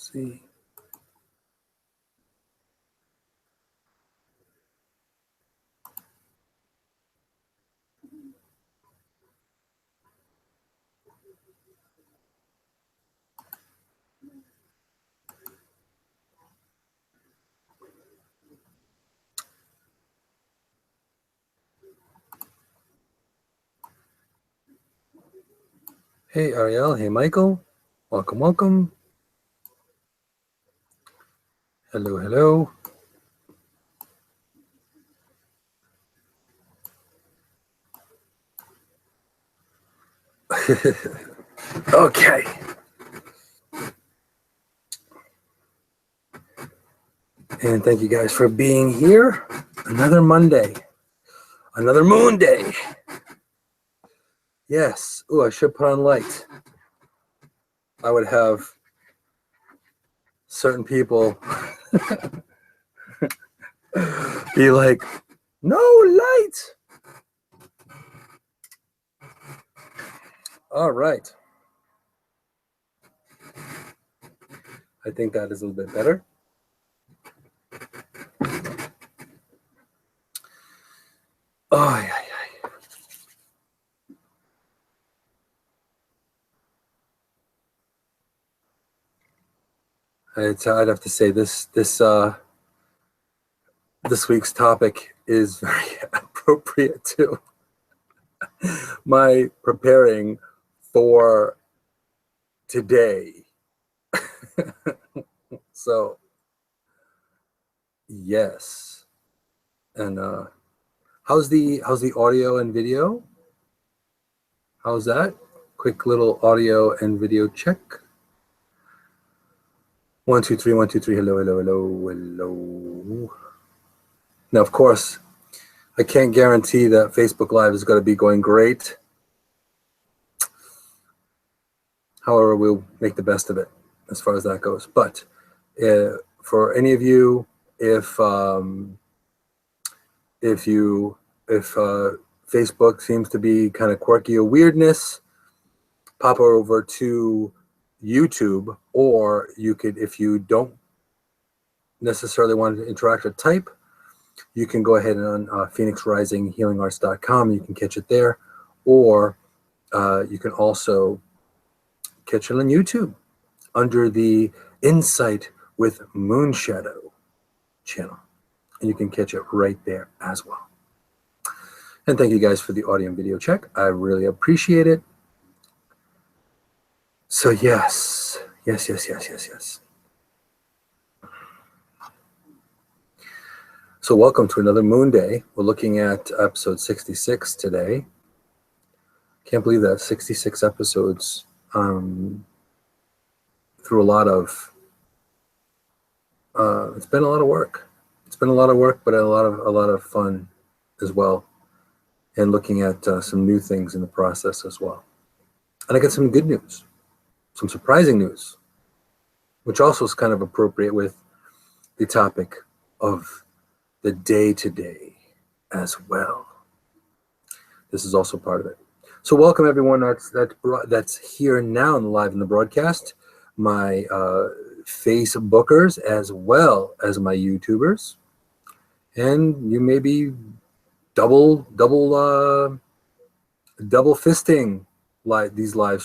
see. Hey, Ariel. Hey, Michael. Welcome, welcome. Hello, hello. Okay. And thank you guys for being here. Another Monday. Another moon day. Yes. Oh, I should put on light. I would have certain people be like, no light. All right. I think that is a little bit better. Oh, yeah. I'd have to say this week's topic is very appropriate to my preparing for today. So yes. And how's the audio and video? How's that? Quick little audio and video check. 1 2 3 1 2 3. Hello, hello, hello, hello. Now, of course, I can't guarantee that Facebook Live is going to be going great. However, we'll make the best of it as far as that goes. But for any of you, if Facebook seems to be kind of quirky or weirdness, pop over to YouTube, or you could, if you don't necessarily want to interact or type, you can go ahead and on phoenixrisinghealingarts.com. You can catch it there, or you can also catch it on YouTube under the Insight with Moonshadow channel, and you can catch it right there as well. And thank you guys for the audio and video check. I really appreciate it. So yes. So welcome to another moon day. We're looking at episode 66 today. Can't believe that 66 episodes through a lot of it's been a lot of work. It's been a lot of work, but a lot of fun as well, and looking at some new things in the process as well. And I got some good news, some surprising news, which also is kind of appropriate with the topic of the day-to-day as well. This is also part of it. So welcome everyone that's here now live in the broadcast, my Facebookers as well as my YouTubers, and you may be double fisting this live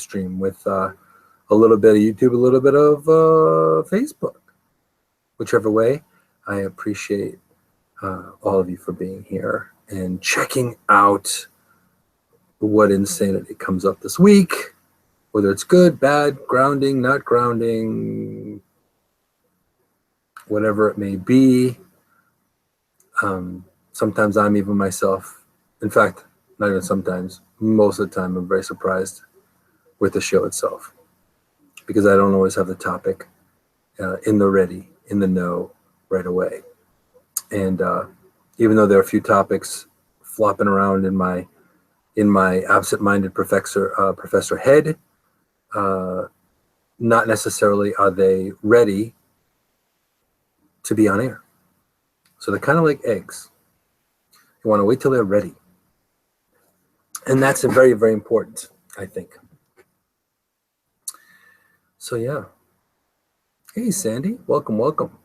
stream with a little bit of YouTube, a little bit of Facebook. Whichever way, I appreciate all of you for being here and checking out what insanity comes up this week, whether it's good, bad, grounding, not grounding, whatever it may be. Sometimes I'm even myself, in fact, not even sometimes, most of the time, I'm very surprised with the show itself, because I don't always have the topic in the know right away. And even though there are a few topics flopping around in my absent-minded professor head, not necessarily are they ready to be on air. So they're kind of like eggs. You want to wait till they're ready. And that's very, very important, I think. So yeah. Hey, Sandy. Welcome, welcome.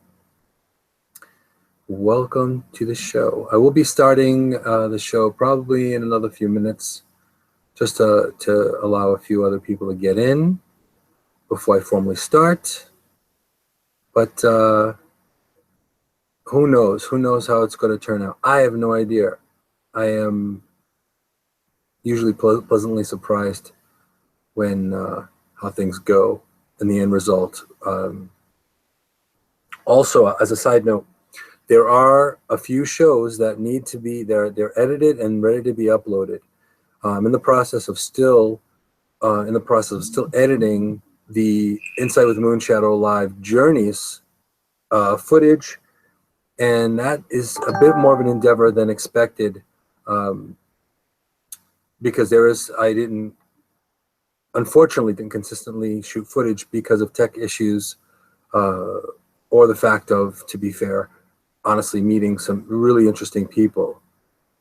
Welcome to the show. I will be starting the show probably in another few minutes, just to allow a few other people to get in before I formally start. But who knows? Who knows how it's going to turn out? I have no idea. I am usually pleasantly surprised when how things go and the end result. Also, as a side note, there are a few shows that need to be they're edited and ready to be uploaded. I'm in the process of still editing the Insight with Moonshadow live journeys footage, and that is a bit more of an endeavor than expected, because unfortunately didn't consistently shoot footage because of tech issues, or the fact of, to be fair, honestly meeting some really interesting people,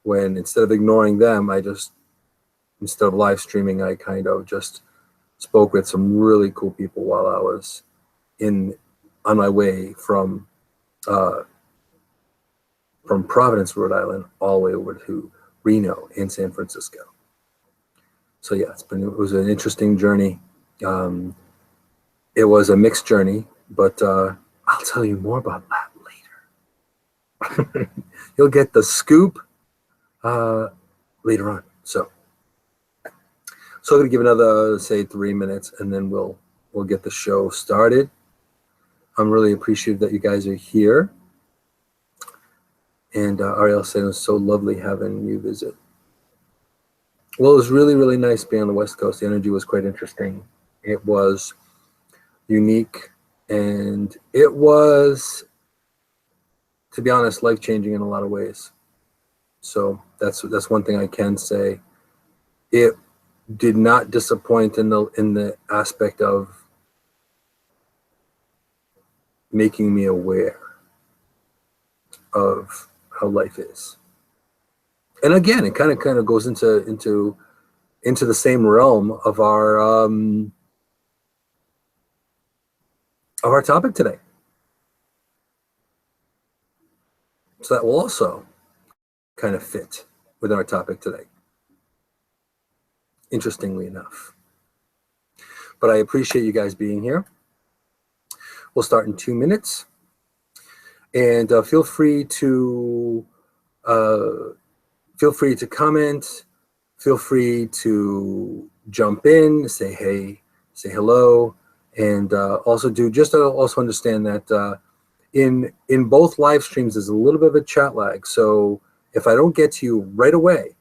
when instead of ignoring them, instead of live streaming, I kind of just spoke with some really cool people while I was on my way from Providence, Rhode Island, all the way over to Reno in San Francisco. So yeah, it was an interesting journey. It was a mixed journey, but I'll tell you more about that later. You'll get the scoop later on. So I'm going to give another, say, 3 minutes, and then we'll get the show started. I'm really appreciative that you guys are here. And Ariel said it was so lovely having you visit. Well, it was really, really nice being on the West Coast. The energy was quite interesting. It was unique, and it was, to be honest, life-changing in a lot of ways. So that's one thing I can say. It did not disappoint in the aspect of making me aware of how life is. And again, it kind of goes into the same realm of our topic today. So that will also kind of fit with our topic today, interestingly enough. But I appreciate you guys being here. We'll start in 2 minutes. And feel free to comment. Feel free to jump in, say hey, say hello, and also understand that in both live streams there's a little bit of a chat lag. So if I don't get to you right away,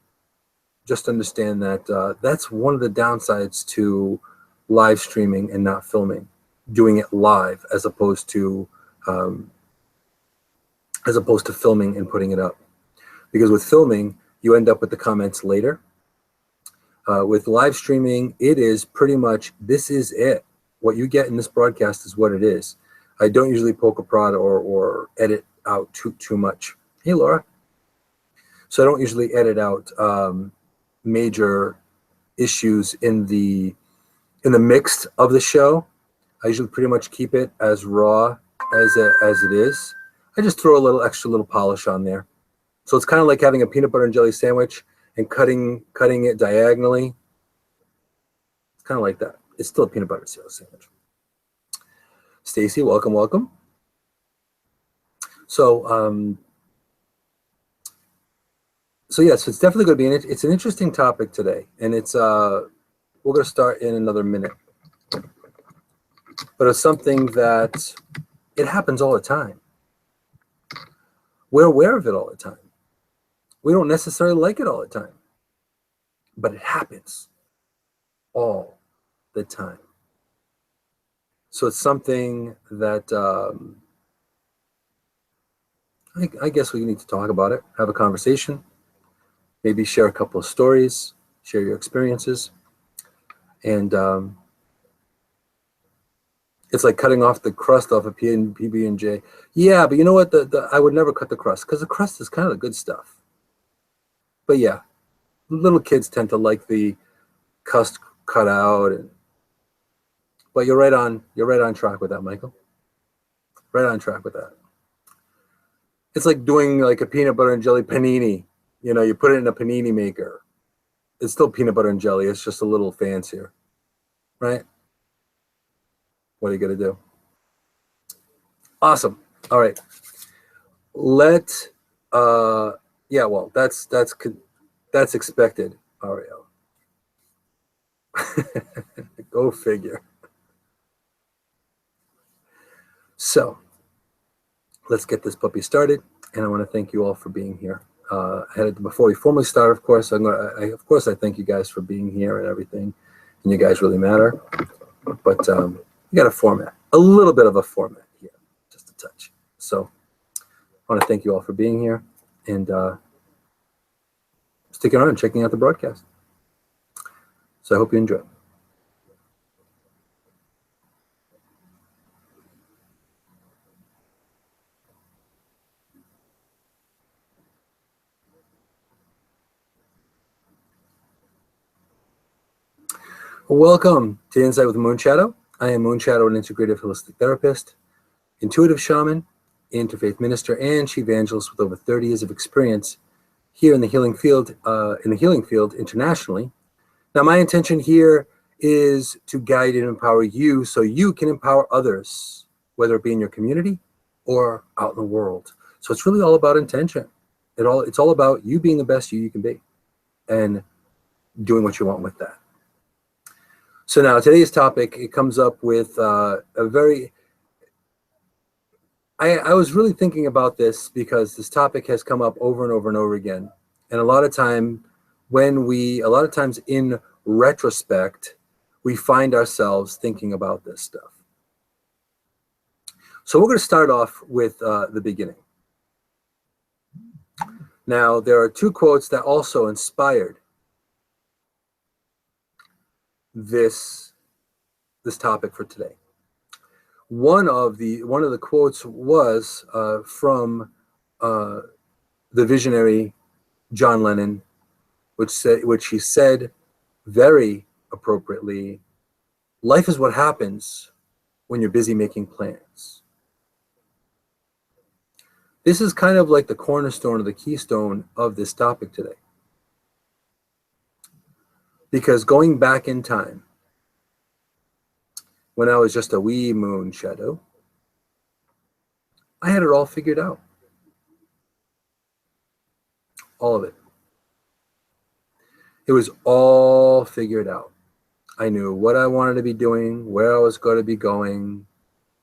just understand that that's one of the downsides to live streaming and not filming, doing it live as opposed to filming and putting it up. Because with filming, you end up with the comments later. With live streaming, it is pretty much, this is it. What you get in this broadcast is what it is. I don't usually poke a prod or edit out too much. Hey, Laura. So I don't usually edit out major issues in the mix of the show. I usually pretty much keep it as raw as it is. I just throw a little extra little polish on there. So it's kind of like having a peanut butter and jelly sandwich and cutting it diagonally. It's kind of like that. It's still a peanut butter and jelly sandwich. Stacy, welcome. So yes, it's definitely going to be it's an interesting topic today, and it's we're going to start in another minute. But it's something that it happens all the time. We're aware of it all the time. We don't necessarily like it all the time, but it happens all the time. So it's something that I guess we need to talk about it, have a conversation, maybe share a couple of stories, share your experiences. And it's like cutting off the crust off a PB&J. Yeah, but you know what? I would never cut the crust, because the crust is kind of the good stuff. But yeah, little kids tend to like the crust cut out. But you're right on track with that, Michael. Right on track with that. It's like doing like a peanut butter and jelly panini. You know, you put it in a panini maker. It's still peanut butter and jelly. It's just a little fancier, right? What are you gonna do? Awesome. All right. Yeah. Well, that's expected, Ariel. Go figure. So let's get this puppy started, and I want to thank you all for being here. Before we formally start, of course, I thank you guys for being here and everything, and you guys really matter. But we got a format, a little bit of a format here, just a touch. So I want to thank you all for being here and sticking around and checking out the broadcast. So I hope you enjoy. Welcome to Insight with Moonshadow. I am Moonshadow, an integrative holistic therapist, intuitive shaman, interfaith minister, and chief evangelist with over 30 years of experience here in the healing field, internationally. Now, my intention here is to guide and empower you so you can empower others, whether it be in your community or out in the world. So it's really all about intention. It's all about you being the best you can be and doing what you want with that. So now today's topic, it comes up with I was really thinking about this because this topic has come up over and over and over again. And a lot of times in retrospect, we find ourselves thinking about this stuff. So we're going to start off with the beginning. Now, there are two quotes that also inspired this topic for today. One of the quotes was from the visionary John Lennon, which he said very appropriately, "Life is what happens when you're busy making plans." This is kind of like the cornerstone or the keystone of this topic today. Because going back in time, when I was just a wee Moonshadow, I had it all figured out. All of it. It was all figured out. I knew what I wanted to be doing, where I was going to be going,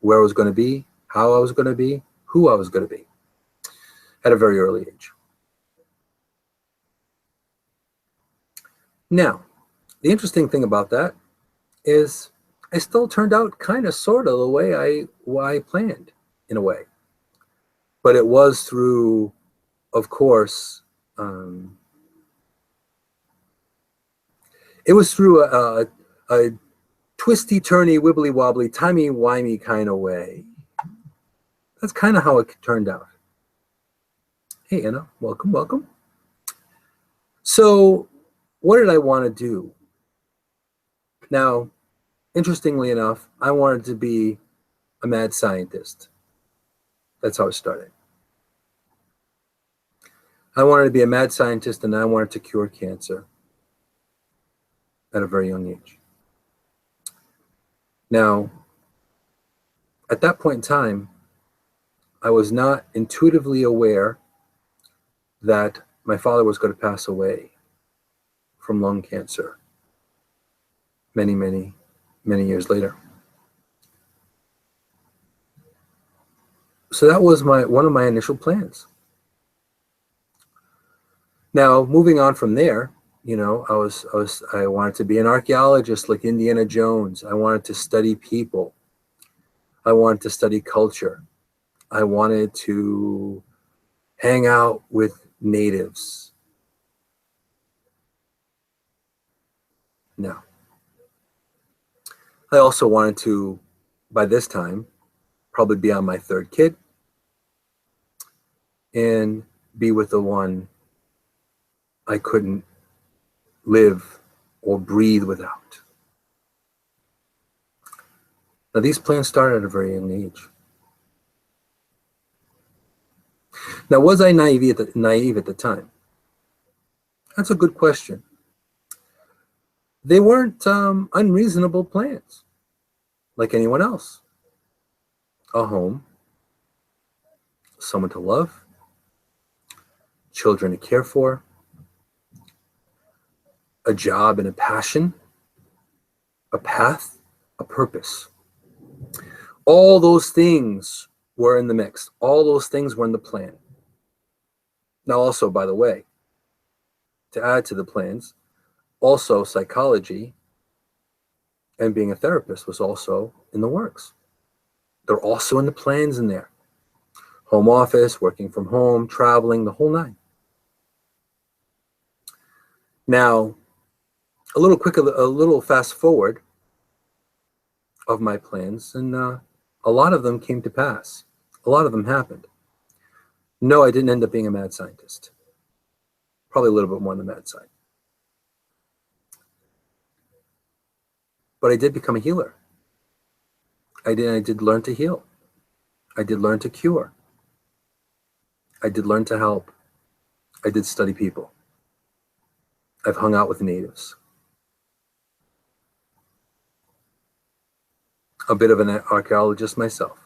where I was going to be, how I was going to be, who I was going to be, at a very early age. Now, the interesting thing about that is I still turned out kind of sort of the way I planned, in a way. But it was through, of course, it was through a twisty, turny, wibbly wobbly, timey wimey kind of way. That's kind of how it turned out. Hey, Anna, welcome, welcome. So what did I want to do? Now, interestingly enough, I wanted to be a mad scientist. That's how it started. I wanted to be a mad scientist, and I wanted to cure cancer at a very young age. Now, at that point in time, I was not intuitively aware that my father was going to pass away from lung cancer many, many, many years later. So that was one of my initial plans. Now, moving on from there, you know, I wanted to be an archaeologist like Indiana Jones. I wanted to study people. I wanted to study culture. I wanted to hang out with natives. Now, I also wanted to, by this time, probably be on my third kid and be with the one I couldn't live or breathe without. Now, these plans started at a very young age. Now, was I naive at the time? That's a good question. They weren't unreasonable plans like anyone else. A home, someone to love, children to care for, a job and a passion, a path, a purpose. All those things were in the mix. All those things were in the plan. Now, also, by the way, to add to the plans, also psychology and being a therapist was also in the works. They're also in the plans in there. Home office, working from home, traveling, the whole nine. Now, a little fast forward of my plans, and a lot of them came to pass. A lot of them happened. No, I didn't end up being a mad scientist. Probably a little bit more on the mad side. But I did become a healer. I did learn to heal. I did learn to cure. I did learn to help. I did study people. I've hung out with natives. A bit of an archaeologist myself.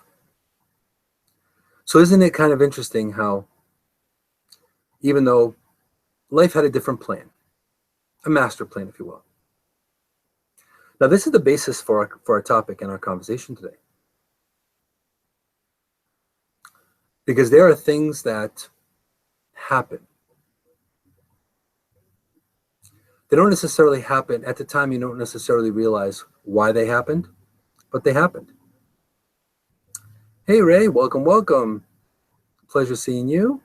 So isn't it kind of interesting how, even though life had a different plan, a master plan, if you will. Now, this is the basis for our topic and our conversation today. Because there are things that happen. They don't necessarily happen at the time. You don't necessarily realize why they happened, but they happened. Hey, Ray, welcome. Pleasure seeing you.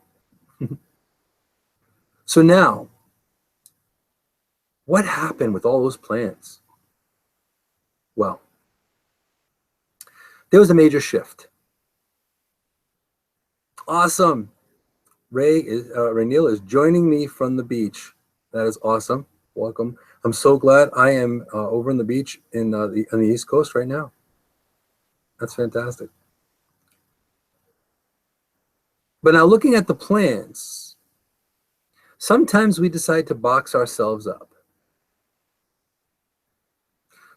So now, what happened with all those plans? Well, there was a major shift. Awesome. Rayneel is joining me from the beach. That is awesome. Welcome. I'm so glad I am over on the beach on the East Coast right now. That's fantastic. But now looking at the plans, sometimes we decide to box ourselves up.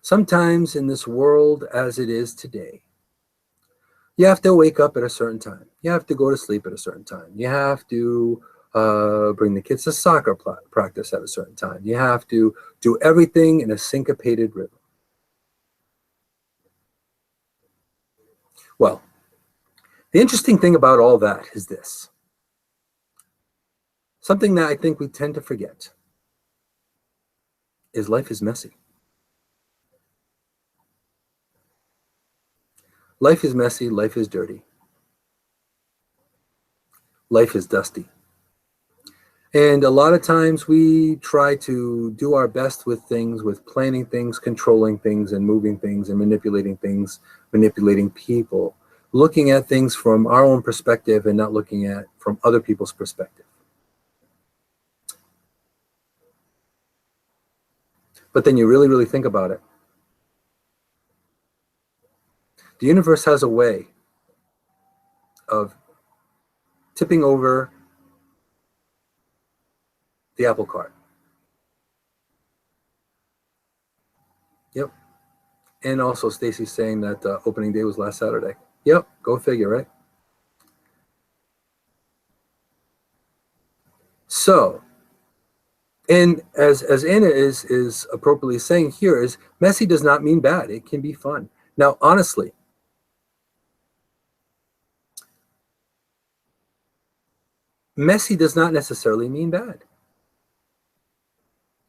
Sometimes in this world as it is today, you have to wake up at a certain time. You have to go to sleep at a certain time. You have to bring the kids to soccer practice at a certain time. You have to do everything in a syncopated rhythm. Well, the interesting thing about all that is this. Something that I think we tend to forget is life is messy. Life is messy. Life is dirty. Life is dusty. And a lot of times we try to do our best with things, with planning things, controlling things, and moving things, and manipulating things, manipulating people, looking at things from our own perspective and not looking at from other people's perspective. But then you really, really think about it. The universe has a way of tipping over the apple cart. Yep. And also Stacy's saying that opening day was last Saturday. Yep, go figure, right? So, and as Anna is appropriately saying here, is messy does not mean bad. It can be fun. Now, honestly, messy does not necessarily mean bad.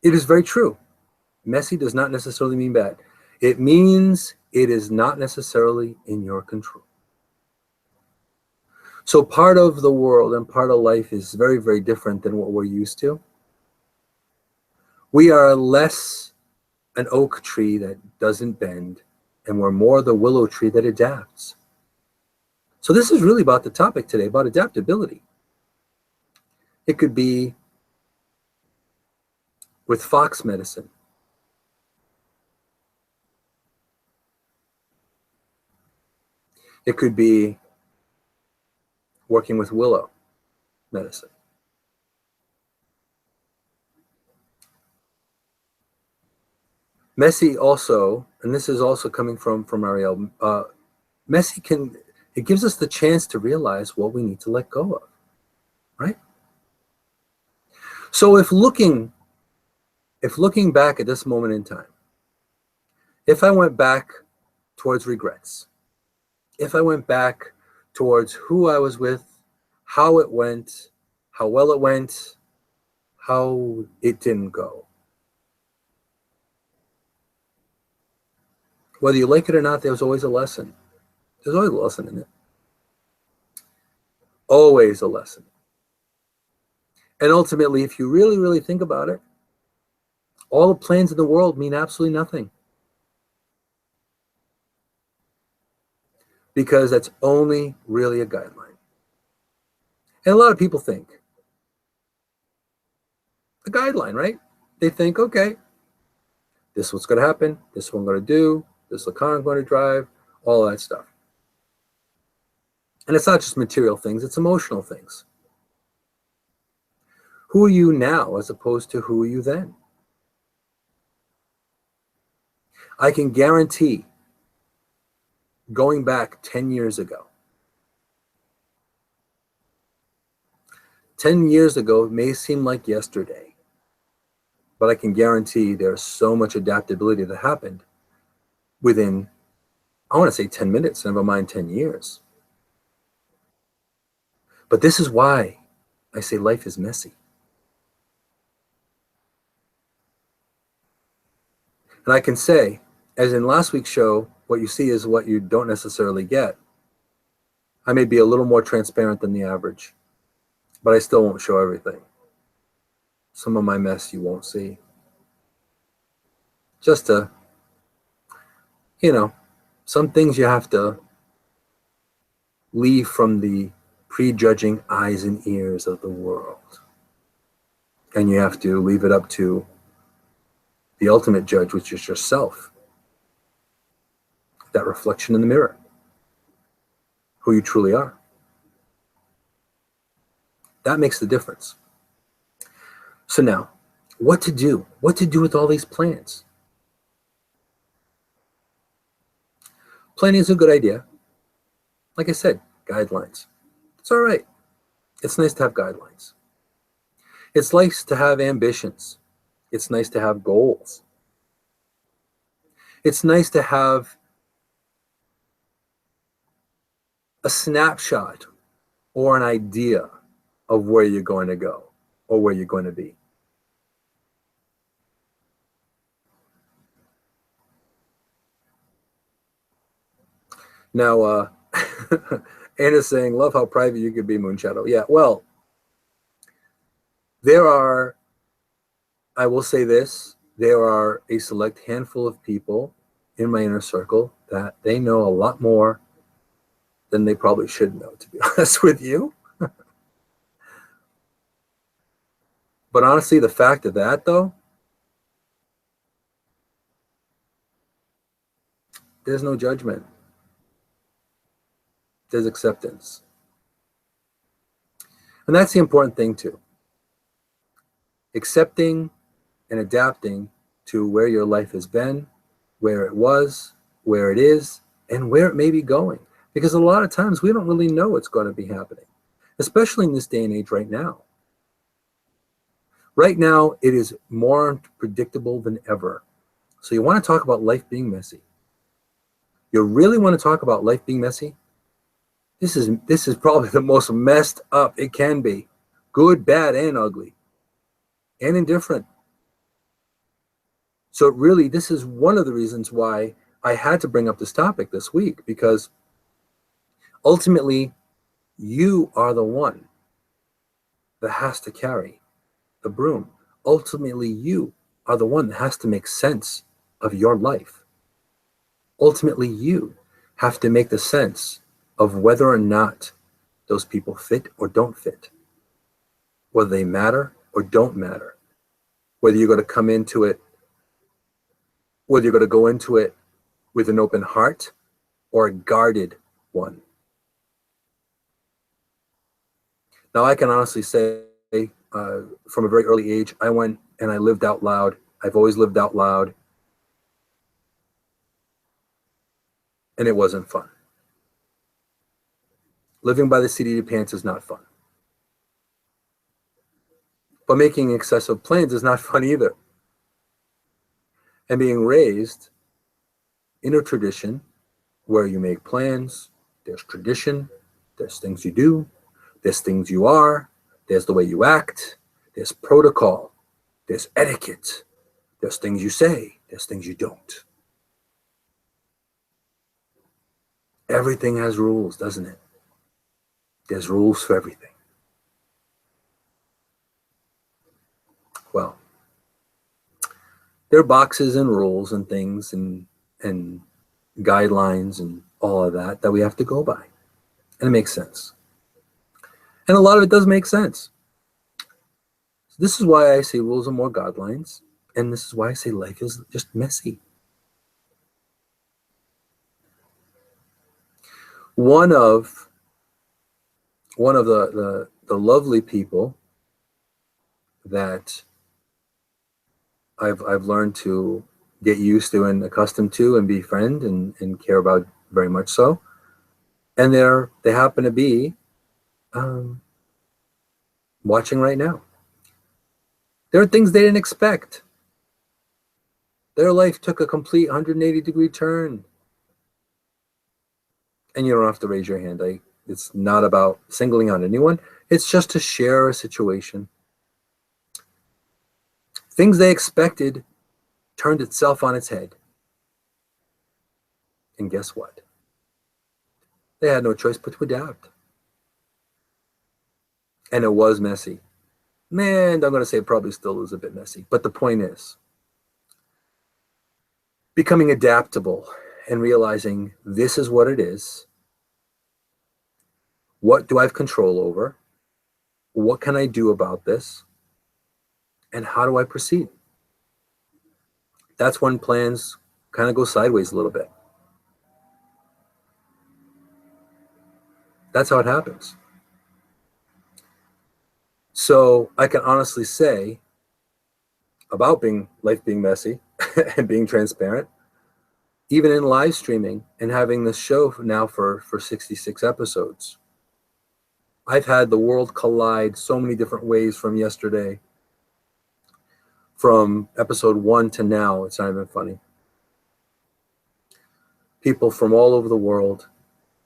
It is very true. Messy does not necessarily mean bad. It means it is not necessarily in your control. So part of the world and part of life is very, very different than what we're used to. We are less an oak tree that doesn't bend, and we're more the willow tree that adapts. So this is really about the topic today, about adaptability. It could be with fox medicine. It could be working with willow. medicine. Messy also, and this is also coming from Ariel, messy it gives us the chance to realize what we need to let go of, right? So if looking back at this moment in time, if I went back towards regrets, if I went back towards who I was with, how it went, how well it went, how it didn't go, whether you like it or not, there was always a lesson. There's always a lesson in it. Always a lesson. And ultimately, if you really, really think about it, all the plans in the world mean absolutely nothing. Because that's only really a guideline. And a lot of people think, a guideline, right? They think, okay, this is what's going to happen, this is what I'm going to do, this is the car I'm going to drive, all that stuff. And it's not just material things, it's emotional things. Who are you now as opposed to who are you then? I can guarantee, going back 10 years ago, 10 years ago may seem like yesterday, but I can guarantee there's so much adaptability that happened within, I want to say 10 minutes, never mind 10 years. But this is why I say life is messy. And I can say, as in last week's show, what you see is what you don't necessarily get. I may be a little more transparent than the average, but I still won't show everything. Some of my mess you won't see. Just to, some things you have to leave from the prejudging eyes and ears of the world. And you have to leave it up to the ultimate judge, which is yourself. That reflection in the mirror. Who you truly are. That makes the difference. So now, what to do? What to do with all these plans? Planning is a good idea. Like I said, guidelines. It's all right. It's nice to have guidelines. It's nice to have ambitions. It's nice to have goals. It's nice to have a snapshot or an idea of where you're going to go or where you're going to be. Now, Anna's saying, love how private you could be, Moonshadow. Yeah, well, I will say this, there are a select handful of people in my inner circle that they know a lot more than they probably should know, to be honest with you. But honestly, the fact of that, though, there's no judgment. There's acceptance. And that's the important thing, too. Accepting and adapting to where your life has been, where it was, where it is, and where it may be going. Because a lot of times we don't really know what's going to be happening, especially in this day and age right now. Right now, it is more unpredictable than ever. So you want to talk about life being messy. You really want to talk about life being messy? This is probably the most messed up it can be. Good, bad, and ugly. And indifferent. So really, this is one of the reasons why I had to bring up this topic this week, because ultimately, you are the one that has to carry the broom. Ultimately, you are the one that has to make sense of your life. Ultimately, you have to make the sense of whether or not those people fit or don't fit, whether they matter or don't matter, whether you're going to come into it, whether you're going to go into it with an open heart or a guarded one. Now, I can honestly say, from a very early age, I went and I lived out loud. I've always lived out loud, and it wasn't fun. Living by the seat of your pants is not fun. But making excessive plans is not fun either. And being raised in a tradition where you make plans, there's tradition, there's things you do, there's things you are, there's the way you act, there's protocol, there's etiquette, there's things you say, there's things you don't. Everything has rules, doesn't it? There's rules for everything. Well, there are boxes and rules and things and guidelines and all of that we have to go by. And it makes sense. And a lot of it does make sense. So this is why I say rules are more guidelines. And this is why I say life is just messy. One of the lovely people that I've learned to get used to and accustomed to and befriend and care about very much so. And they happen to be watching right now. There are things they didn't expect. Their life took a complete 180-degree turn. And you don't have to raise your hand. It's not about singling out anyone. It's just to share a situation. Things they expected turned itself on its head. And guess what? They had no choice but to adapt. And it was messy. Man, I'm going to say it probably still is a bit messy. But the point is, becoming adaptable and realizing this is what it is. What do I have control over? What can I do about this? And how do I proceed? That's when plans kind of go sideways a little bit. That's how it happens. So I can honestly say about life being messy and being transparent, even in live streaming and having this show now for 66 episodes, I've had the world collide so many different ways from yesterday. From episode 1 to now, it's not even funny. People from all over the world,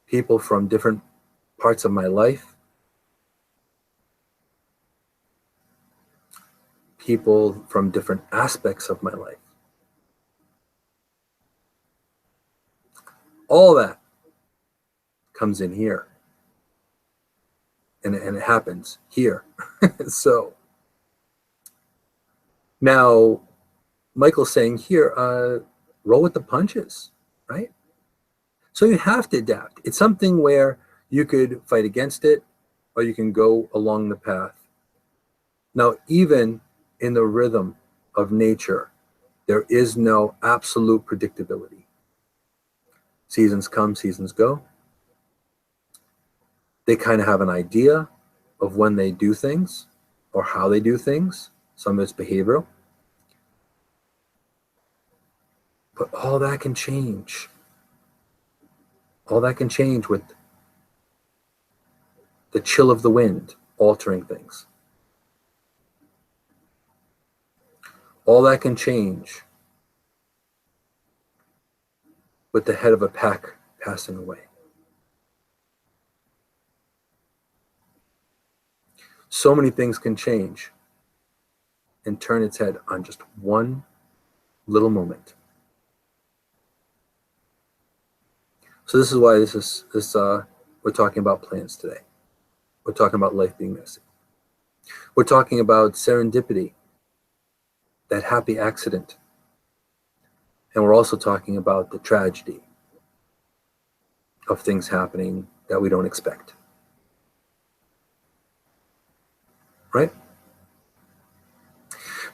people from different parts of my life, people from different aspects of my life. All that comes in here. And it happens here. So now Michael's saying here, roll with the punches, right? So you have to adapt. It's something where you could fight against it or you can go along the path. Now, even in the rhythm of nature, there is no absolute predictability. Seasons come, seasons go. They kind of have an idea of when they do things or how they do things. Some of it's behavioral. But all that can change. All that can change with the chill of the wind altering things. All that can change with the head of a pack passing away. So many things can change and turn its head on just one little moment. So this is why we're talking about plans today. We're talking about life being messy. We're talking about serendipity, that happy accident. And we're also talking about the tragedy of things happening that we don't expect. Right?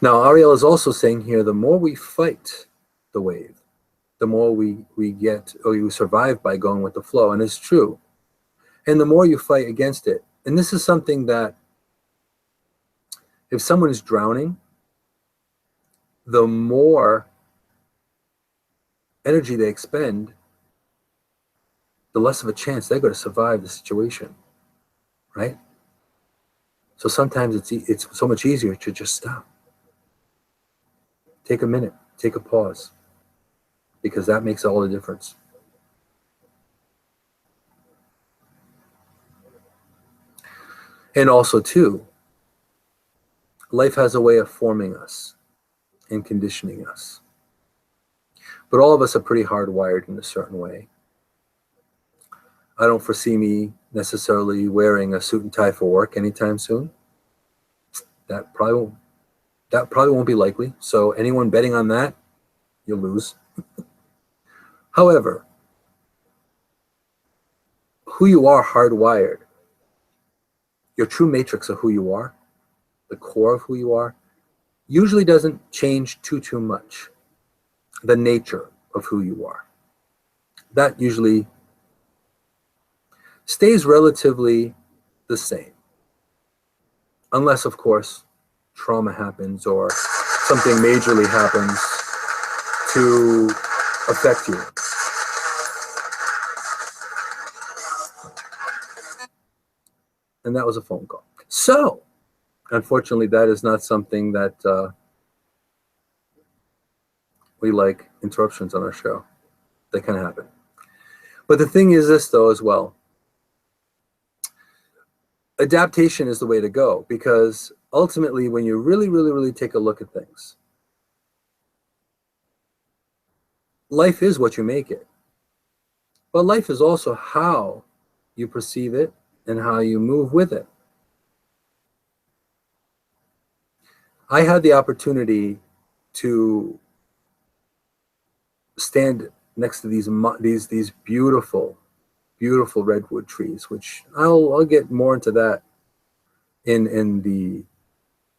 Now, Ariel is also saying here, the more we fight the wave, the more we get, or you survive by going with the flow. And it's true. And the more you fight against it, And this is something that if someone is drowning, the more energy they expend, the less of a chance they're going to survive the situation, right? So sometimes it's so much easier to just stop. Take a minute, take a pause, because that makes all the difference. And also, too, life has a way of forming us and conditioning us. But all of us are pretty hardwired in a certain way. I don't foresee me necessarily wearing a suit and tie for work anytime soon. That probably won't be likely. So anyone betting on that, you'll lose. However, who you are hardwired, your true matrix of who you are, the core of who you are, usually doesn't change too much. The nature of who you are. That usually stays relatively the same. Unless, of course, trauma happens or something majorly happens to affect you. And that was a phone call. So, unfortunately, that is not something that we like, interruptions on our show. They can happen. But the thing is this, though, as well. Adaptation is the way to go, because ultimately, when you really take a look at things, life is what you make it. But life is also how you perceive it and how you move with it. I had the opportunity to stand next to these beautiful redwood trees, which I'll get more into that in the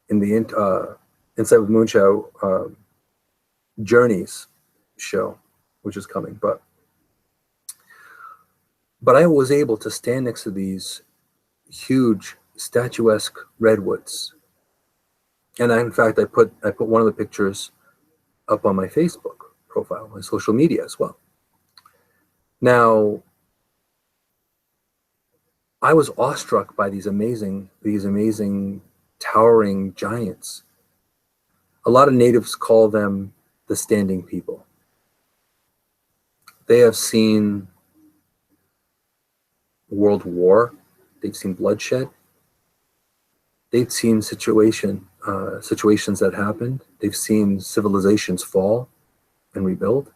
Inside with Moonshadow Journeys show, which is coming. But I was able to stand next to these huge statuesque redwoods, and in fact I put one of the pictures up on my Facebook profile, my social media as well. Now, I was awestruck by these amazing towering giants. A lot of natives call them the standing people. They have seen world war. They've seen bloodshed. They've seen situations that happened. They've seen civilizations fall and rebuild.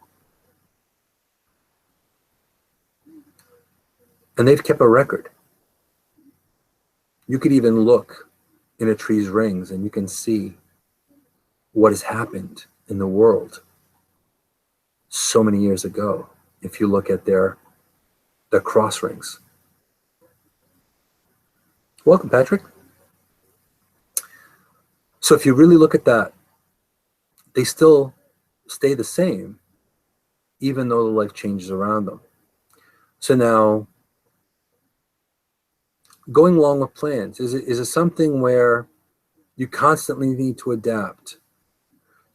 And they've kept a record. You could even look in a tree's rings and you can see what has happened in the world so many years ago if you look at their cross rings. Welcome, Patrick. So if you really look at that, they still stay the same, even though the life changes around them. So now, going along with plans, is it something where you constantly need to adapt?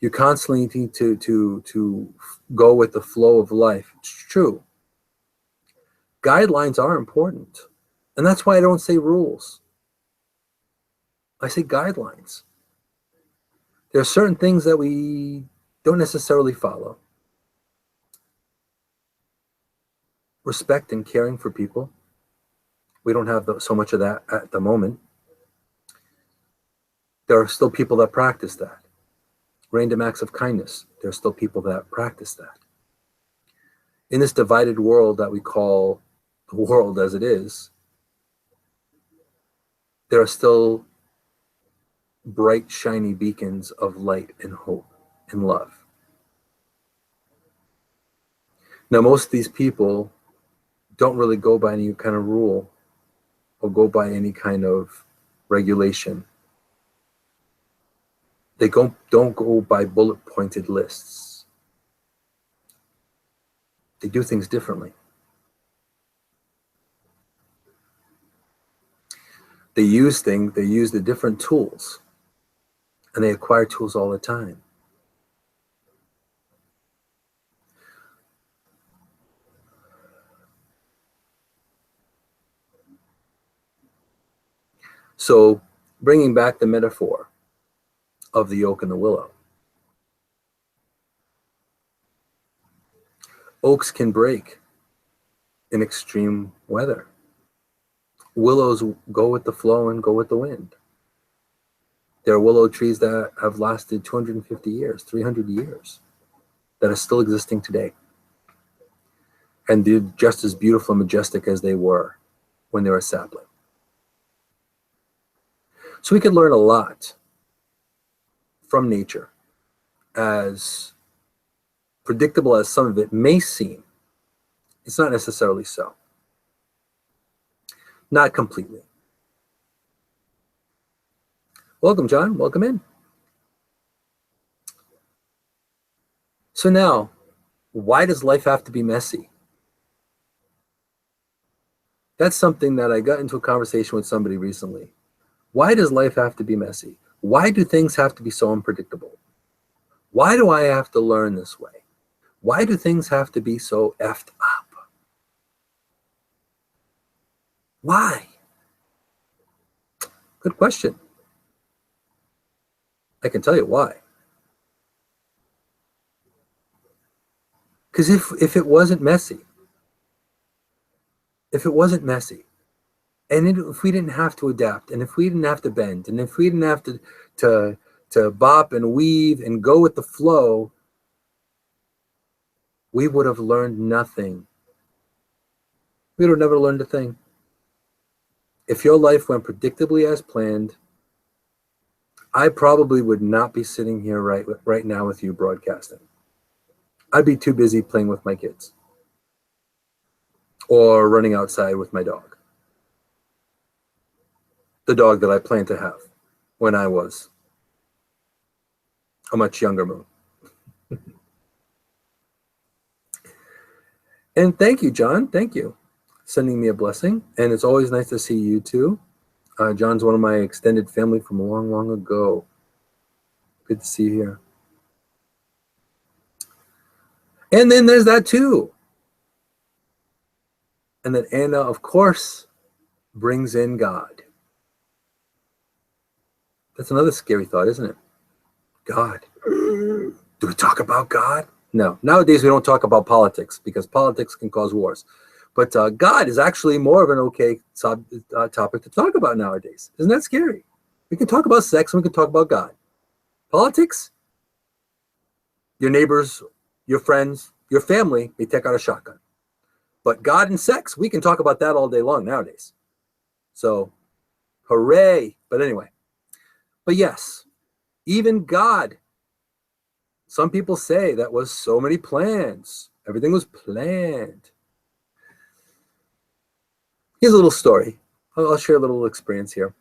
You constantly need to go with the flow of life. It's true. Guidelines are important. And that's why I don't say rules. I say guidelines. There are certain things that we don't necessarily follow. Respect and caring for people. We don't have so much of that at the moment. There are still people that practice that. Random acts of kindness. There are still people that practice that. In this divided world that we call the world as it is, there are still bright, shiny beacons of light and hope and love. Now, most of these people don't really go by any kind of rule or go by any kind of regulation. They don't go by bullet-pointed lists. They do things differently. They use the different tools, and they acquire tools all the time. So, bringing back the metaphor of the oak and the willow, oaks can break in extreme weather. Willows go with the flow and go with the wind. There are willow trees that have lasted 250 years, 300 years, that are still existing today. And they're just as beautiful and majestic as they were when they were a sapling. So we can learn a lot from nature. As predictable as some of it may seem, it's not necessarily so. Not completely. Welcome, John. Welcome in. So now, why does life have to be messy? That's something that I got into a conversation with somebody recently. Why does life have to be messy? Why do things have to be so unpredictable? Why do I have to learn this way? Why do things have to be so effed up? Why? Good question. I can tell you why. Because if it wasn't messy, and if we didn't have to adapt, and if we didn't have to bend, and if we didn't have to bop and weave and go with the flow, we would have learned nothing. We would have never learned a thing. If your life went predictably as planned, I probably would not be sitting here right now with you broadcasting. I'd be too busy playing with my kids or running outside with my dog. The dog that I planned to have when I was a much younger Moon. And thank you, John. Thank you. Sending me a blessing. And it's always nice to see you too. John's one of my extended family from long, long ago. Good to see you here. And then there's that too. And then Anna, of course, brings in God. That's another scary thought, isn't it? God. Do we talk about God? No. Nowadays, we don't talk about politics because politics can cause wars. But God is actually more of an okay topic to talk about nowadays. Isn't that scary? We can talk about sex and we can talk about God. Politics, your neighbors, your friends, your family may take out a shotgun. But God and sex, we can talk about that all day long nowadays. So, hooray. But anyway. But yes, even God, some people say that was so many plans. Everything was planned. Here's a little story. I'll share a little experience here.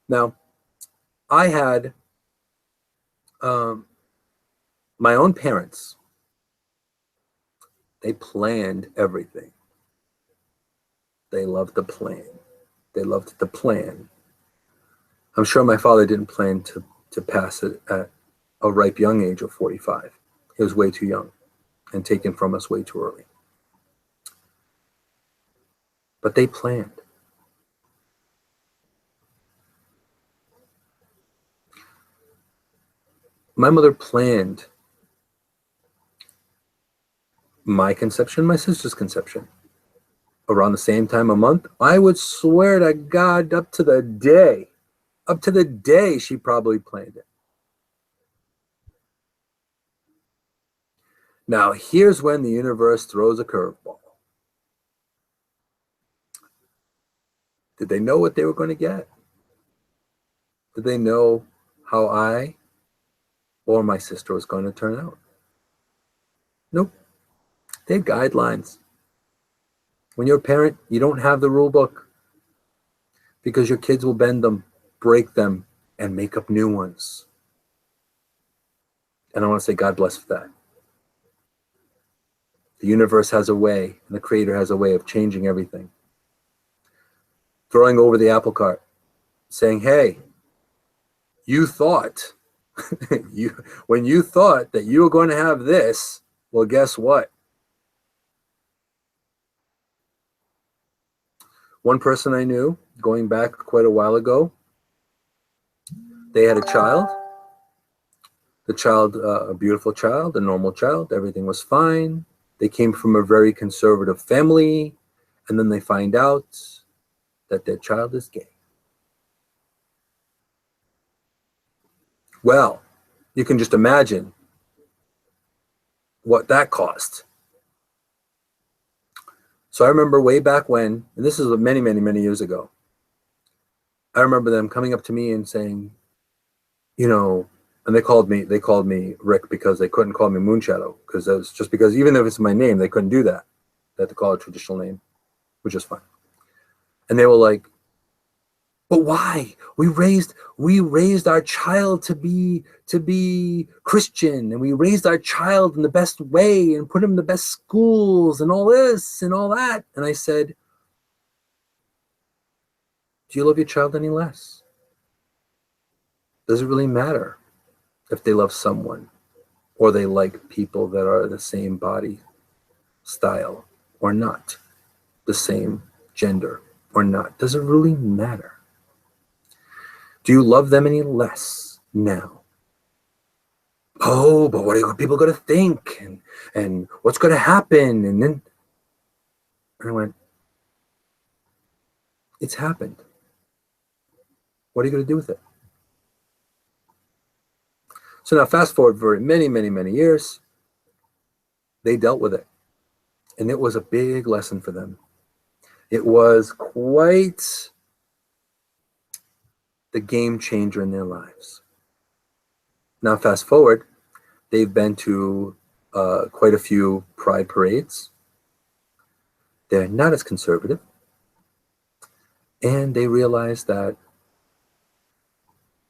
Now, I had my own parents. They planned everything. They loved to plan. They loved to plan. I'm sure my father didn't plan to pass it at a ripe young age of 45. He was way too young and taken from us way too early. But they planned. My mother planned my conception, my sister's conception. Around the same time a month, I would swear to God, up to the day she probably planned it. Now, here's when the universe throws a curveball. Did they know what they were going to get? Did they know how I or my sister was going to turn out? Nope. They had guidelines. When you're a parent, you don't have the rule book because your kids will bend them, break them, and make up new ones. And I want to say God bless for that. The universe has a way, and the Creator has a way of changing everything. Throwing over the apple cart. saying, hey, you thought, when you thought that you were going to have this, well, guess what? One person I knew, going back quite a while ago, they had a child. The child, a beautiful child, a normal child, everything was fine. They came from a very conservative family, and then they find out that their child is gay. Well, you can just imagine what that cost. So I remember way back when, and this is many, many, many years ago, I remember them coming up to me and saying, you know, and they called me Rick because they couldn't call me Moonshadow, because that was just because even if it's my name, they couldn't do that. They had to call it a traditional name, which is fine. And they were like, but why? We raised our child to be Christian, and we raised our child in the best way and put him in the best schools and all this and all that. And I said, do you love your child any less? Does it really matter if they love someone or they like people that are the same body style or not, the same gender or not? Does it really matter? Do you love them any less now? Oh, but what are people going to think? And what's going to happen? And then I went, it's happened. What are you going to do with it? So now fast forward for many, many, many years, they dealt with it. And it was a big lesson for them. It was quite the game changer in their lives. Now fast forward, they've been to quite a few pride parades. They're not as conservative. And they realize that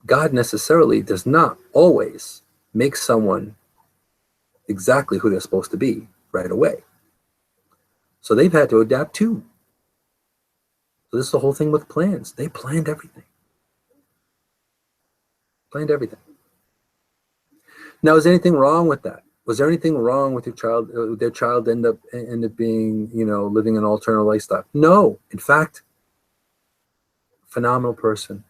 God necessarily does not always make someone exactly who they're supposed to be right away. So they've had to adapt too. So this is the whole thing with plans. They planned everything. Planned everything. Now, is anything wrong with that? Was there anything wrong with your child? Their child end up being, living an alternative lifestyle? No. In fact, phenomenal person.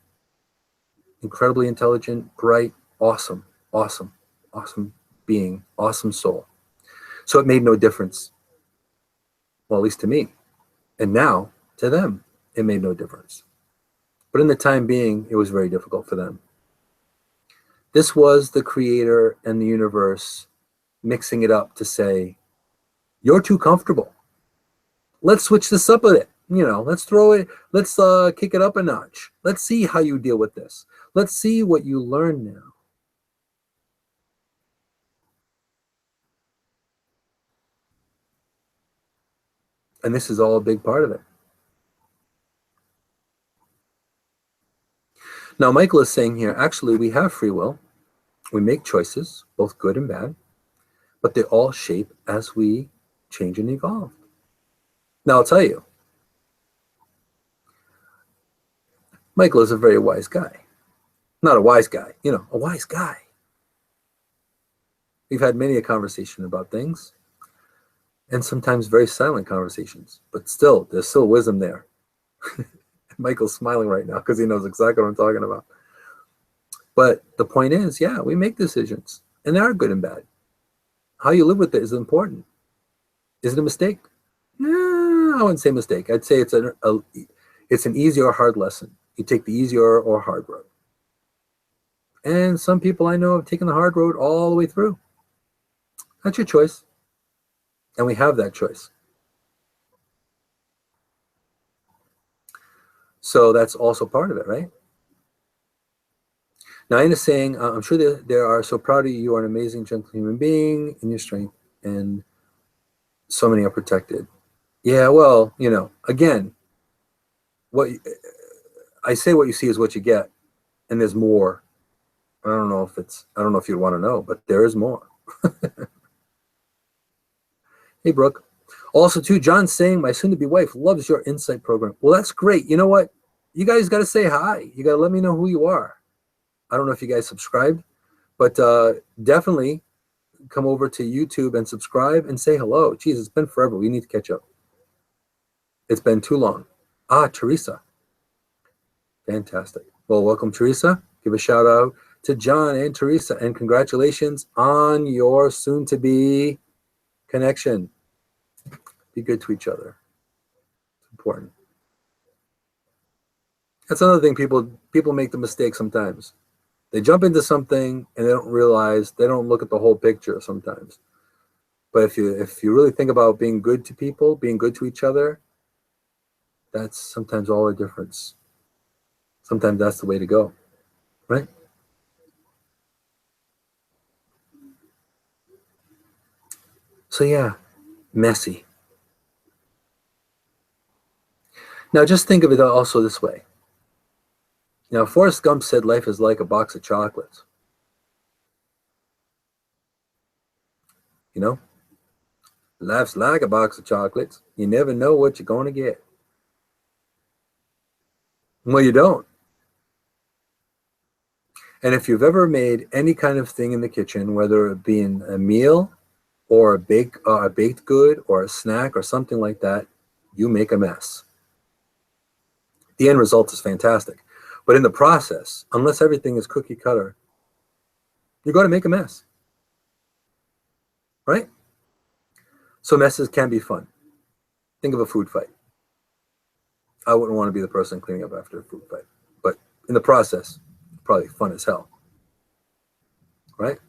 Incredibly intelligent, bright, awesome being, awesome soul. So it made no difference. Well, at least to me. And now, to them, it made no difference. But in the time being, it was very difficult for them. This was the creator and the universe mixing it up to say, you're too comfortable. Let's switch this up a bit. Let's kick it up a notch. Let's see how you deal with this. Let's see what you learn now. And this is all a big part of it. Now, Michael is saying here, actually, we have free will. We make choices, both good and bad, but they all shape as we change and evolve. Now, I'll tell you, Michael is a very wise guy. Not a wise guy, a wise guy. We've had many a conversation about things, and sometimes very silent conversations, but still, there's still wisdom there. Michael's smiling right now because he knows exactly what I'm talking about. But the point is, yeah, we make decisions, and they are good and bad. How you live with it is important. Is it a mistake? No, I wouldn't say mistake. I'd say it's an easy or hard lesson. You take the easy or hard road. And some people I know have taken the hard road all the way through. That's your choice. And we have that choice. So that's also part of it, right? Now, Aina is saying, I'm sure there are so proud of you. You are an amazing, gentle human being in your strength, and so many are protected. Yeah, well, again, what I say, what you see is what you get, and there's more. I don't know if you'd want to know, but there is more. Hey, Brooke. Also, too, John's saying my soon-to-be wife loves your insight program. Well, that's great. You know what? you guys got to say hi. You got to let me know who you are. I don't know if you guys subscribed, but definitely come over to YouTube and subscribe and say hello. Geez, it's been forever. We need to catch up. It's been too long. Teresa. Fantastic. Well, welcome, Teresa. Give a shout out to John and Teresa, and congratulations on your soon-to-be connection. Be good to each other. It's important. That's another thing. People make the mistake sometimes. They jump into something and they don't realize, they don't look at the whole picture sometimes. But if you really think about being good to people, being good to each other, that's sometimes all the difference. Sometimes that's the way to go, right? So yeah, messy. Now just think of it also this way. Now, Forrest Gump said life is like a box of chocolates. You know? Life's like a box of chocolates. You never know what you're going to get. Well, you don't. And if you've ever made any kind of thing in the kitchen, whether it be in a meal or a baked good or a snack or something like that, you make a mess. The end result is fantastic. But in the process, unless everything is cookie cutter, you're going to make a mess. Right? So messes can be fun. Think of a food fight. I wouldn't want to be the person cleaning up after a food fight. But in the process, probably fun as hell. Right?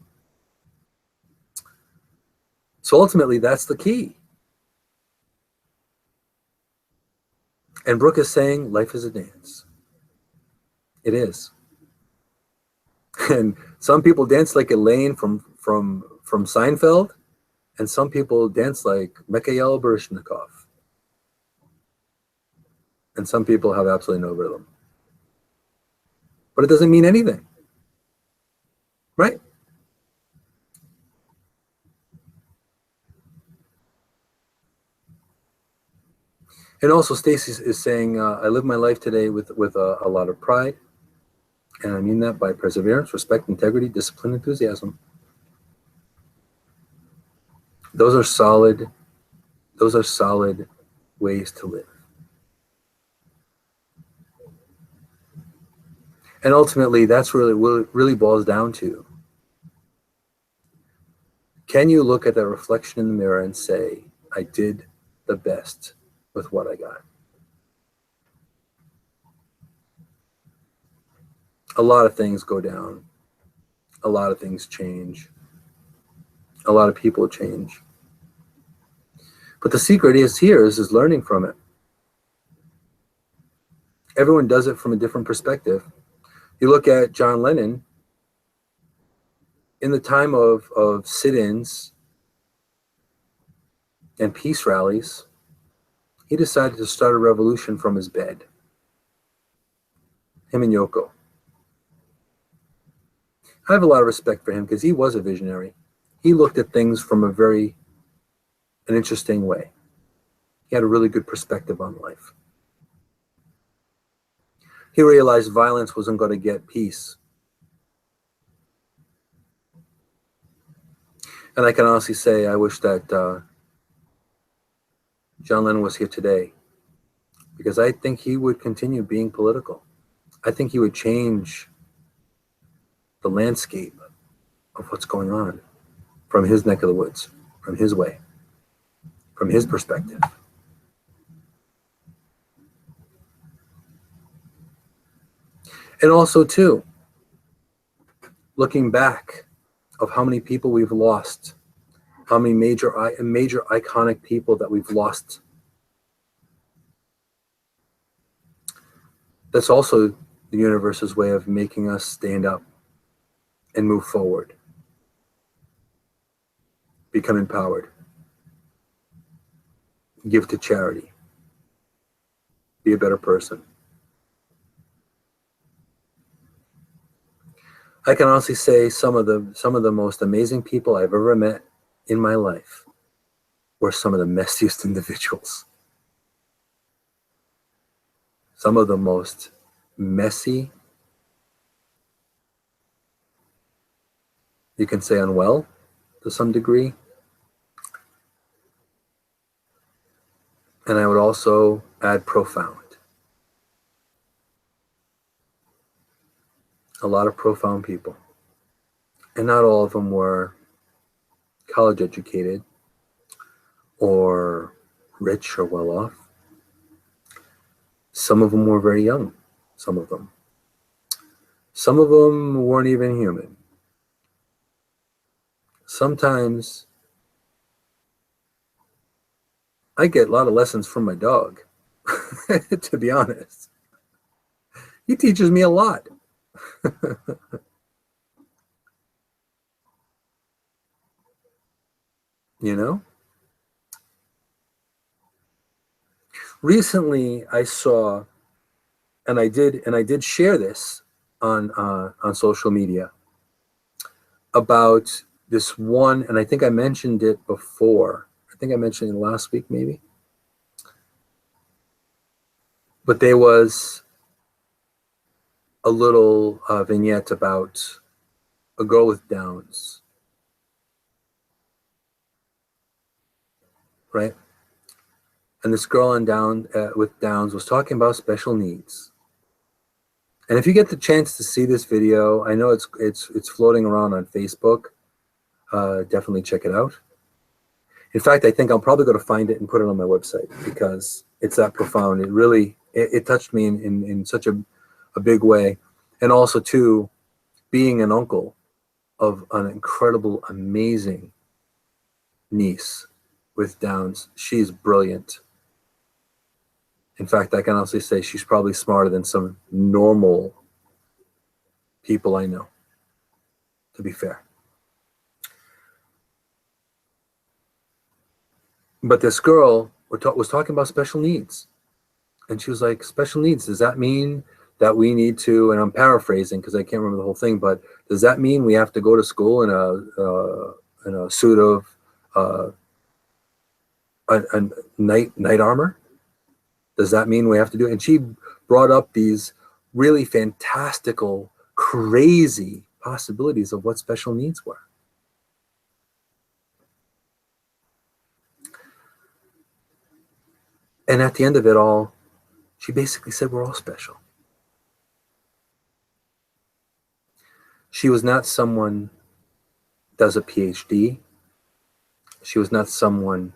So ultimately, that's the key. And Brooke is saying life is a dance. It is. And some people dance like Elaine from Seinfeld, and some people dance like Mikhail Baryshnikov. And some people have absolutely no rhythm. But it doesn't mean anything. Right? And also Stacy is saying, I live my life today with a lot of pride. And I mean that by perseverance, respect, integrity, discipline, enthusiasm. Those are solid ways to live. And ultimately, that's really boils down to, can you look at that reflection in the mirror and say, I did the best with what I got? A lot of things go down. A lot of things change. A lot of people change. But the secret is learning from it. Everyone does it from a different perspective. You look at John Lennon, in the time of sit-ins and peace rallies, he decided to start a revolution from his bed. Him and Yoko. I have a lot of respect for him because he was a visionary. He looked at things from an interesting way. He had a really good perspective on life. He realized violence wasn't going to get peace. And I can honestly say I wish that John Lennon was here today, because I think he would continue being political. I think he would change the landscape of what's going on from his neck of the woods, from his way, from his perspective. And also, too, looking back of how many people we've lost, how many major iconic people that we've lost. That's also the universe's way of making us stand up and move forward. Become empowered. Give to charity. Be a better person. I can honestly say some of the most amazing people I've ever met in my life were some of the messiest individuals. Some of the most messy. You can say unwell to some degree. And I would also add profound. A lot of profound people. And not all of them were college educated or rich or well off. Some of them were very young, some of them. Some of them weren't even human. Sometimes I get a lot of lessons from my dog, to be honest. He teaches me a lot. You know? Recently I saw, and I did share this on social media, about this one, and I think I mentioned it before. I think I mentioned it last week maybe. But there was a little vignette about a girl with Downs, right? And this girl with Downs was talking about special needs. And if you get the chance to see this video, I know it's floating around on Facebook. Definitely check it out. In fact, I think I'm probably going to find it and put it on my website because it's that profound. It really it touched me in such a big way. And also too, being an uncle of an incredible, amazing niece with Downs. She's brilliant. In fact, I can honestly say she's probably smarter than some normal people I know, to be fair. But this girl was talking about special needs. And she was like, special needs, does that mean that we need to, and I'm paraphrasing because I can't remember the whole thing, but does that mean we have to go to school in a suit of a knight armor? Does that mean we have to do it? And she brought up these really fantastical, crazy possibilities of what special needs were. And at the end of it all, she basically said we're all special. She was not someone that does a PhD. She was not someone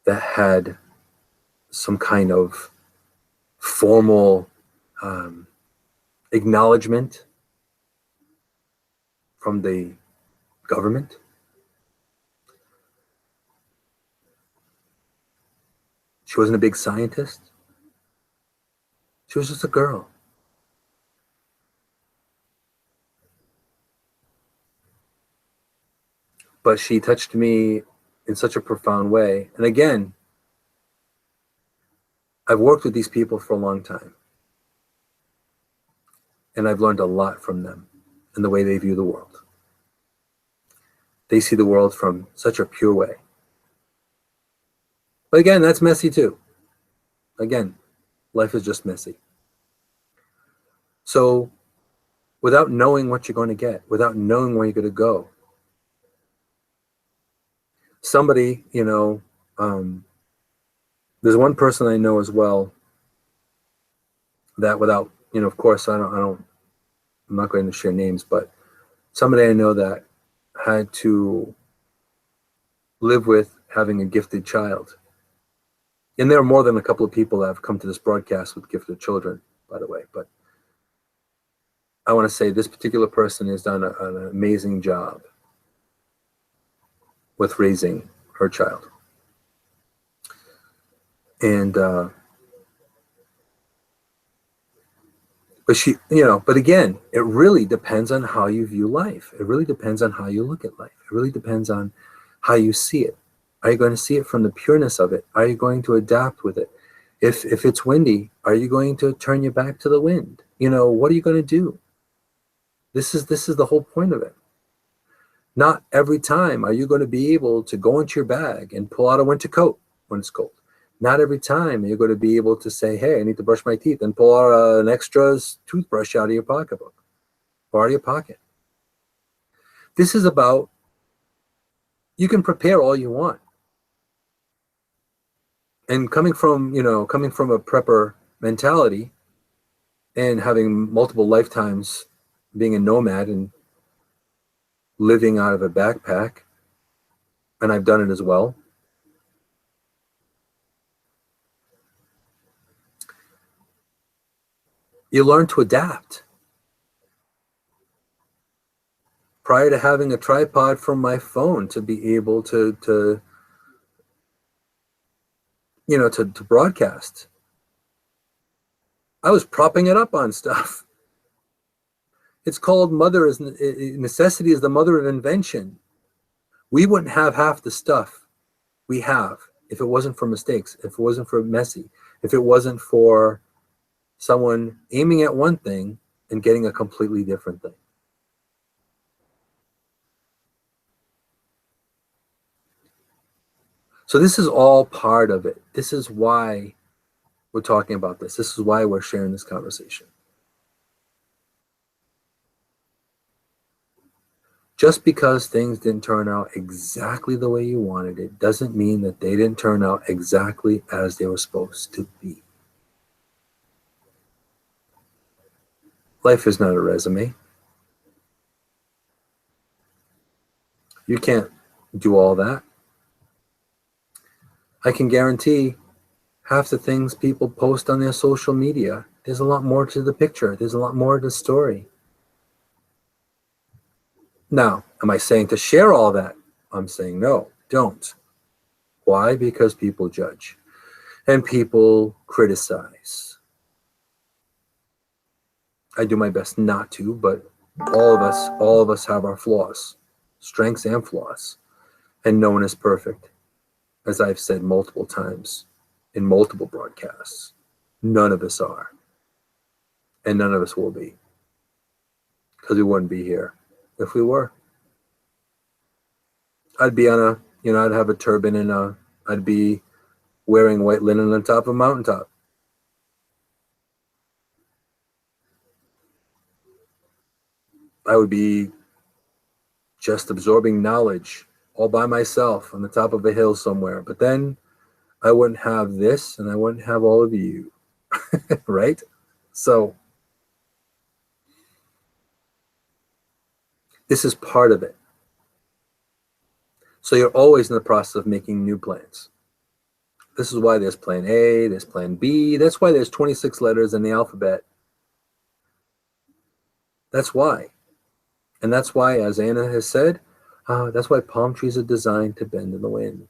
that had some kind of formal acknowledgement from the government. She wasn't a big scientist. She was just a girl. But she touched me in such a profound way. And again, I've worked with these people for a long time. And I've learned a lot from them and the way they view the world. They see the world from such a pure way. But again, that's messy too. Again, life is just messy. So without knowing what you're going to get, without knowing where you're going to go, somebody, there's one person I know as well that without, of course, I'm not going to share names, but somebody I know that had to live with having a gifted child. And there are more than a couple of people that have come to this broadcast with gifted children, by the way. But I want to say this particular person has done an amazing job with raising her child. And, but again, it really depends on how you view life. It really depends on how you look at life. It really depends on how you see it. Are you going to see it from the pureness of it? Are you going to adapt with it? If it's windy, are you going to turn your back to the wind? What are you going to do? This is the whole point of it. Not every time are you going to be able to go into your bag and pull out a winter coat when it's cold. Not every time you're going to be able to say, hey, I need to brush my teeth, and pull out an extra toothbrush out of your pocketbook or out of your pocket. This is about, you can prepare all you want. And coming from a prepper mentality and having multiple lifetimes being a nomad and living out of a backpack, and I've done it as well, you learn to adapt. Prior to having a tripod from my phone to be able to broadcast, I was propping it up on stuff. It's called necessity is the mother of invention. We wouldn't have half the stuff we have if it wasn't for mistakes, if it wasn't for messy, if it wasn't for someone aiming at one thing and getting a completely different thing. So this is all part of it. This is why we're talking about this. This is why we're sharing this conversation. Just because things didn't turn out exactly the way you wanted it doesn't mean that they didn't turn out exactly as they were supposed to be. Life is not a resume. You can't do all that. I can guarantee half the things people post on their social media, there's a lot more to the picture. There's a lot more to the story. Now, am I saying to share all that? I'm saying no, don't. Why? Because people judge and people criticize. I do my best not to, but all of us have our flaws, strengths and flaws, and no one is perfect. As I've said multiple times in multiple broadcasts, none of us are, and none of us will be, because we wouldn't be here if we were. I'd be on I'd have a turban and I'd be wearing white linen on top of a mountaintop. I would be just absorbing knowledge all by myself on the top of a hill somewhere. But then I wouldn't have this and I wouldn't have all of you, right? So this is part of it. So you're always in the process of making new plans. This is why there's plan A, there's plan B. That's why there's 26 letters in the alphabet. That's why. And that's why, as Anna has said, that's why palm trees are designed to bend in the wind.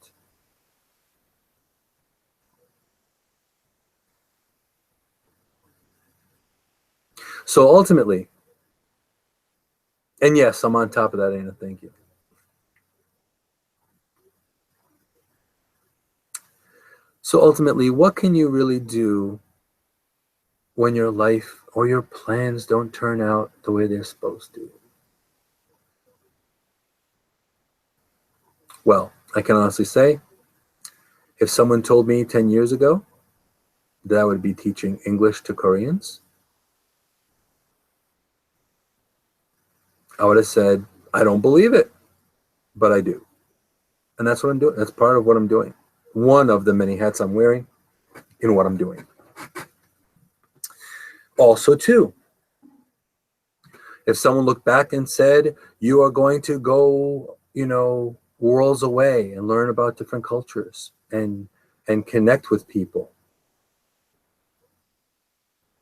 So ultimately, and yes, I'm on top of that, Anna, thank you. So ultimately, what can you really do when your life or your plans don't turn out the way they're supposed to? Well, I can honestly say, if someone told me 10 years ago that I would be teaching English to Koreans, I would have said, I don't believe it, but I do. And that's what I'm doing. That's part of what I'm doing. One of the many hats I'm wearing in what I'm doing. Also, too, if someone looked back and said, you are going to go, worlds away and learn about different cultures and connect with people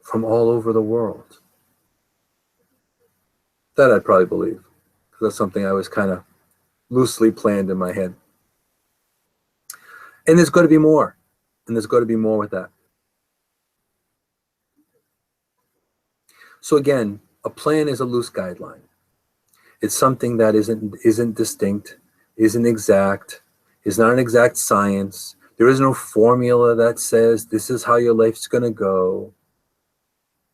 from all over the world, that I'd probably believe, because that's something I was kind of loosely planned in my head. And there's got to be more, and there's got to be more with that. So again, a plan is a loose guideline. It's something that isn't distinct, isn't exact, is not an exact science. There is no formula that says this is how your life's going to go.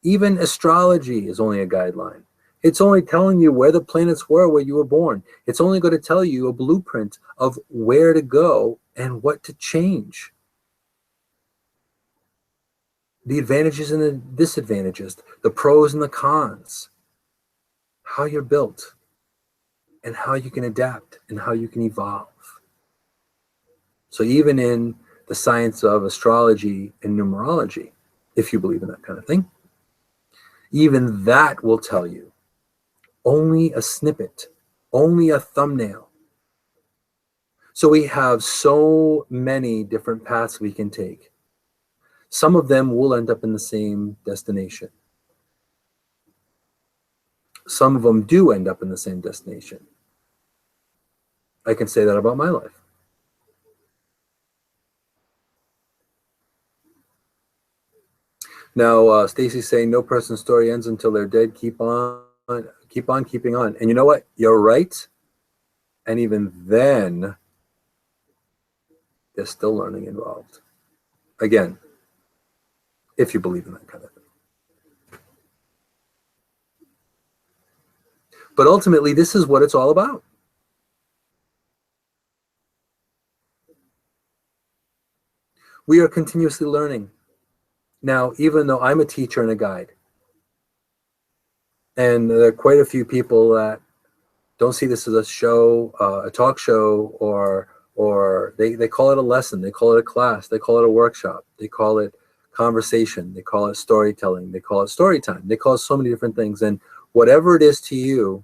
Even astrology is only a guideline. It's only telling you where the planets were where you were born. It's only going to tell you a blueprint of where to go and what to change. the advantages and the disadvantages, the pros and the cons, how you're built, and how you can adapt and how you can evolve. So even in the science of astrology and numerology, if you believe in that kind of thing, even that will tell you only a snippet, only a thumbnail. So we have so many different paths we can take. Some of them will end up in the same destination. Some of them do end up in the same destination. I can say that about my life. Now, Stacy's saying no person's story ends until they're dead. Keep on keeping on. And you know what? You're right. And even then, there's still learning involved. Again, if you believe in that kind of thing. But ultimately, this is what it's all about. We are continuously learning. Now, even though I'm a teacher and a guide, and there are quite a few people that don't see this as a show, a talk show, or they call it a lesson, they call it a class, they call it a workshop, they call it conversation, they call it storytelling, they call it story time, they call it so many different things. And whatever it is to you,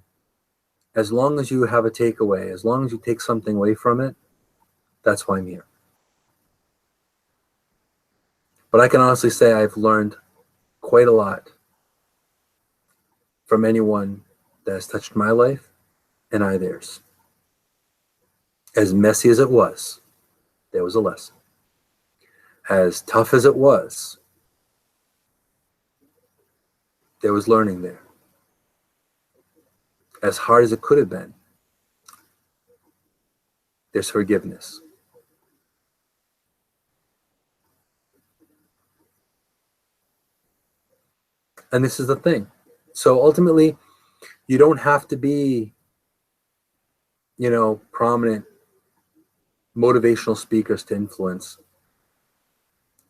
as long as you have a takeaway, as long as you take something away from it, that's why I'm here. But I can honestly say I've learned quite a lot from anyone that has touched my life and I theirs. As messy as it was, there was a lesson. As tough as it was, there was learning there. As hard as it could have been, there's forgiveness. And this is the thing. So ultimately, you don't have to be, prominent motivational speakers to influence.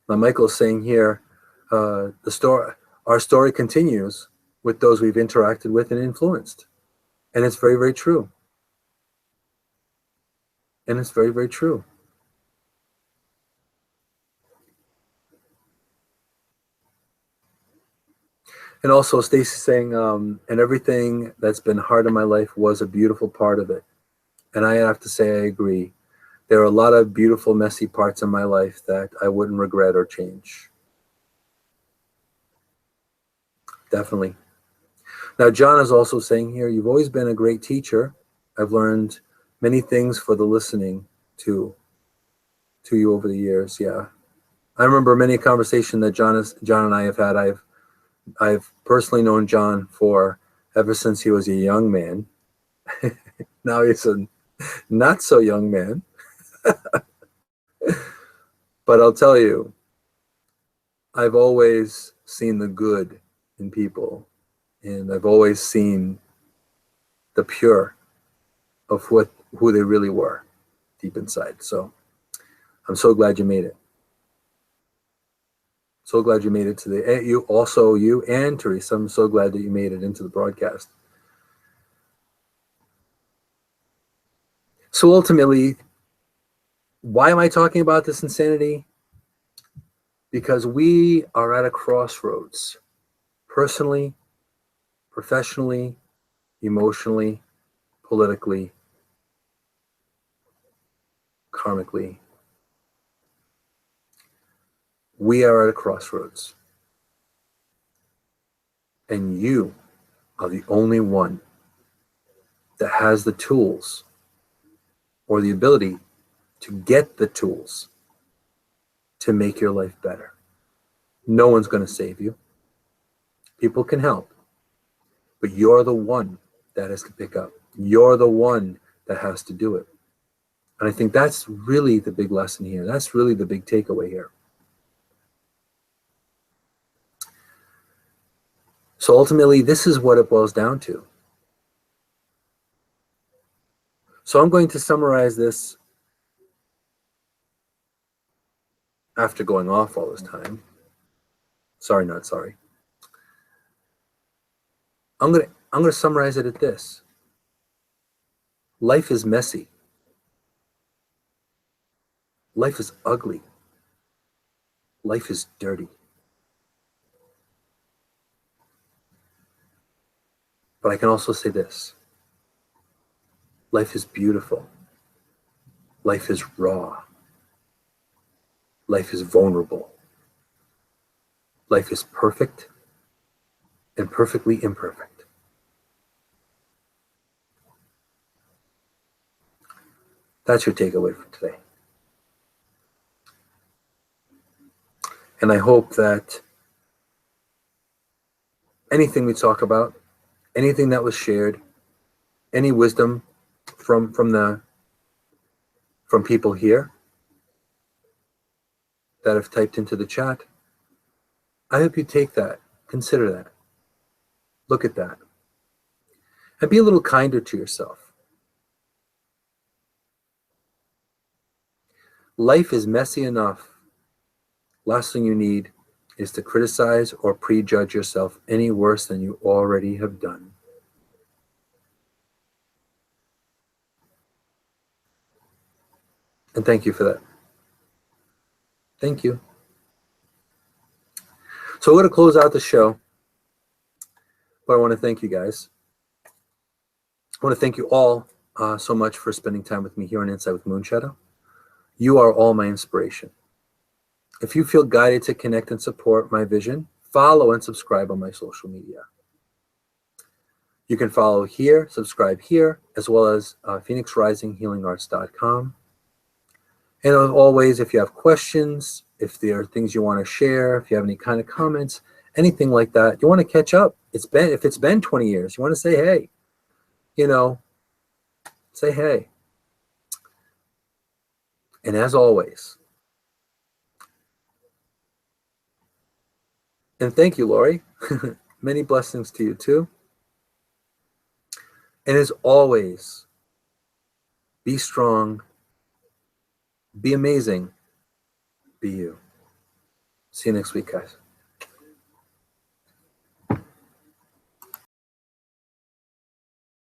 Now, Michael's saying here, our story continues with those we've interacted with and influenced. And it's very, very true. And it's very, very true. And also Stacy's saying, and everything that's been hard in my life was a beautiful part of it. And I have to say, I agree. There are a lot of beautiful, messy parts in my life that I wouldn't regret or change. Definitely. Now, John is also saying here, you've always been a great teacher. I've learned many things for the listening to you over the years. Yeah. I remember many a conversation that John and I have had. I've personally known John for ever since he was a young man. Now he's a not so young man. But I'll tell you, I've always seen the good in people, and I've always seen the pure of who they really were deep inside. So I'm so glad you made it. So glad you made it to you and Teresa. I'm so glad that you made it into the broadcast. So ultimately, why am I talking about this insanity? Because we are at a crossroads, personally, professionally, emotionally, politically, karmically. We are at a crossroads. And you are the only one that has the tools or the ability to get the tools to make your life better. No one's going to save you. People can help, but you're the one that has to pick up. You're the one that has to do it. And I think that's really the big lesson here. That's really the big takeaway here. So ultimately, this is what it boils down to. So I'm going to summarize this after going off all this time. Sorry, not sorry. I'm gonna summarize it at this. Life is messy. Life is ugly. Life is dirty. But I can also say this. Life is beautiful. Life is raw. Life is vulnerable. Life is perfect and perfectly imperfect. That's your takeaway for today. And I hope that anything we talk about, anything that was shared, any wisdom from people here that have typed into the chat, I hope you take that, consider that, look at that, and be a little kinder to yourself. Life is messy enough. Last thing you need is to criticize or prejudge yourself any worse than you already have done. And thank you for that. Thank you. So we're going to close out the show, but I want to thank you guys. I want to thank you all so much for spending time with me here on Inside with Moonshadow. You are all my inspiration. If you feel guided to connect and support my vision, follow and subscribe on my social media. You can follow here, subscribe here, as well as phoenixrisinghealingarts.com. And as always, if you have questions, if there are things you want to share, if you have any kind of comments, anything like that, you want to catch up. If it's been 20 years, you want to say, hey, say hey. And as always, and thank you, Lori. Many blessings to you too. And as always, be strong, be amazing, be you. See you next week, guys.